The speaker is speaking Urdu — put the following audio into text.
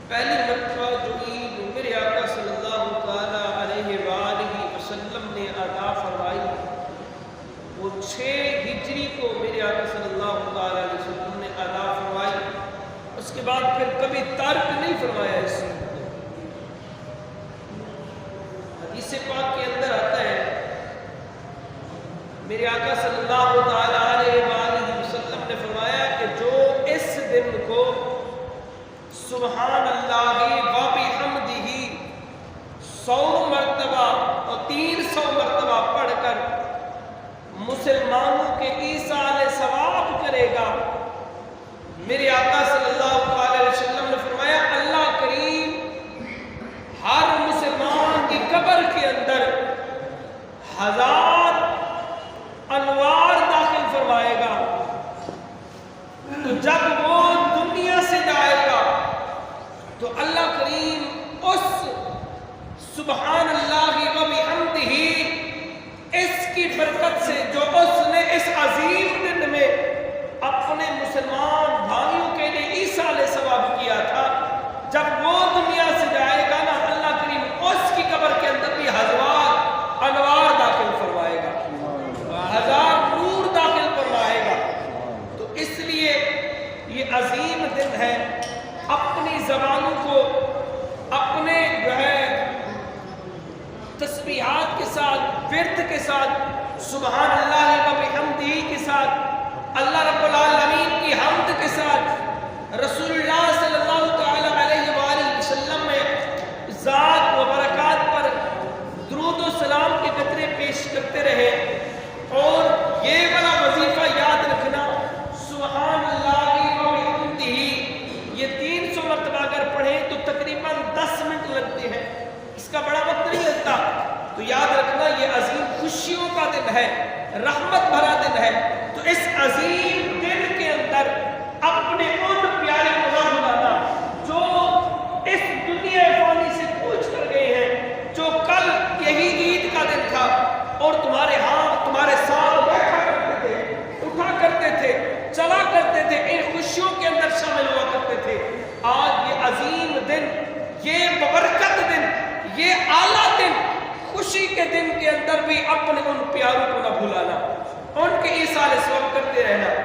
پہلی مرتبہ جو عید میرے آقا صلی اللہ تعالیٰ علیہ وآلہ وسلم نے ادا فرمائی وہ 6 ہجری کو میرے آقا صلی اللہ تعالیٰ علیہ وسلم نے ادا فرمائی. اس کے بعد پھر کبھی ترک نہیں فرمایا اس عید کو. حدیث پاک کے اندر آتا ہے میرے آقا صلی اللہ تعالیٰ علیہ وآلہ وسلم نے فرمایا کہ جو اس دن کو سبحان اللہ و بحمدہ 100 مرتبہ اور 300 مرتبہ پڑھ کر مسلمانوں کے ایصال ثواب کرے گا. میرے آقا صلی اللہ علیہ وسلم نے فرمایا اللہ کریم ہر مسلمان کی قبر کے اندر 1000 انوار داخل فرمائے گا. تو جب وہ دنیا سے جائے گا تو اللہ کریم اس سبحان اللہ و بحمدہ اس کی برکت سے جو اس نے اس عظیم دن میں اپنے مسلمان بھائیوں کے لیے ایصال ثواب کیا تھا، جب وہ دنیا سے جائے گا نا اللہ کریم اس کی قبر کے اندر بھی 1000 انوار داخل فرمائے گا، 1000 نور داخل فرمائے گا. تو اس لیے یہ عظیم دن ہے. اپنی زبانوں کو اپنے جو ہے تسبیحات کے ساتھ ورد کے ساتھ سبحان اللہ و بحمدہ کے ساتھ اللہ رب العالمین کی حمد کے ساتھ رسول اللہ صلی اللہ تعالی علیہ وآلہ وسلم میں ذات و برکات پر درود و سلام کے قطرے پیش کرتے رہے. اور یہ والا وظیفہ یاد رکھنا سبحان اللہ و بحمدہ یہ 300 مرتبہ اگر پڑھیں تو تقریباً 10 منٹ لگتے ہیں، اس کا بڑا وقت نہیں لگتا. تو یاد رکھنا یہ عظیم خوشیوں کا دن ہے، رحمت بھرا دن ہے. تو اس عظیم دن کے اندر اپنے ان پیارے کو نہ بھلانا جو اس دنیا فانی سے کوچ کر گئے ہیں، جو کل یہی عید کا دن تھا اور تمہارے تمہارے ساتھ بیٹھا کرتے تھے، اٹھا کرتے تھے، چلا کرتے تھے، ان خوشیوں کے اندر شامل ہوا کرتے تھے. آج یہ عظیم دن، یہ ببرکت دن، یہ اعلیٰ دن، خوشی کے دن کے اندر بھی اپنے ان پیاروں کو نہ بھلانا، ان کے ایصال ثواب کرتے رہنا.